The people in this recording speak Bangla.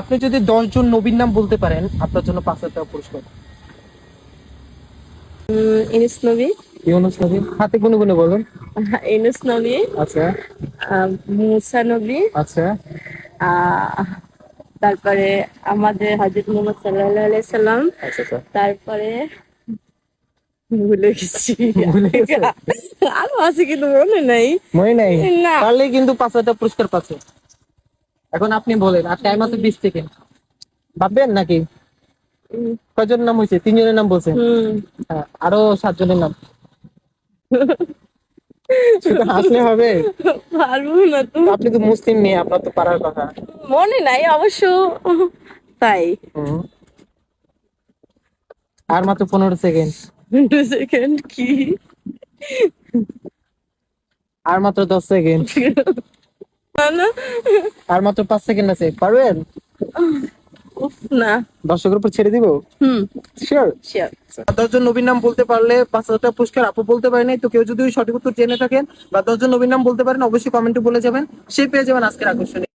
আপনি যদি 10 জন নবীর নাম বলতে পারেন আপনার জন্য 5,000 টাকা পুরস্কার। ইনুস নবী, ইউনুস নবী, হাতে গুনে গুনে বলুন। ইনুস নবী, আচ্ছা মুসা নবী, আচ্ছা আহ, তারপরে আমাদের হযরত মুহাম্মদ সাল্লাল্লাহু আলাইহি সাল্লাম, আচ্ছা আচ্ছা তারপরে ভুলে গেছি। ভুলে গেছে? আরো আছে কিন্তু মনে নাই। মনে নাই? না। পারলে কিন্তু 5,000 টাকা পুরস্কার পাচ্ছে। এখন আপনি বলেন, আর টাইম আছে 20 সেকেন্ড। ভাববেন নাকি? উম, কয়জন নাম হয়েছে? 3 জনের নাম বলছেন। হুম। হ্যাঁ, আরো 7 জনের নাম। শুধু হাসলে হবে? পারবো না তো। আপনি তো মুসলিম মেয়ে, আপনার তো পারার কথা। মনে নাই অবশ্য। তাই। হুম। আর মাত্র 15 সেকেন্ড। 2 সেকেন্ড কি? আর মাত্র 10 সেকেন্ড। না না। আর মাত্র 5 সেকেন্ড আছে, পারবেন? উফ না। দর্শকের উপর ছেড়ে দিব। হুম। শিওর? শিওর। 10 জন নবীর নাম বলতে পারলে 5,000 টাকা পুরস্কার। আপু বলতে পারে নাই, তো কেউ যদি সঠিক উত্তর জেনে থাকেন বা 10 জন নবীর নাম বলতে পারেন অবশ্যই কমেন্টে বলে যাবেন, সে পেয়ে যাবেন আজকের আকর্ষণীয়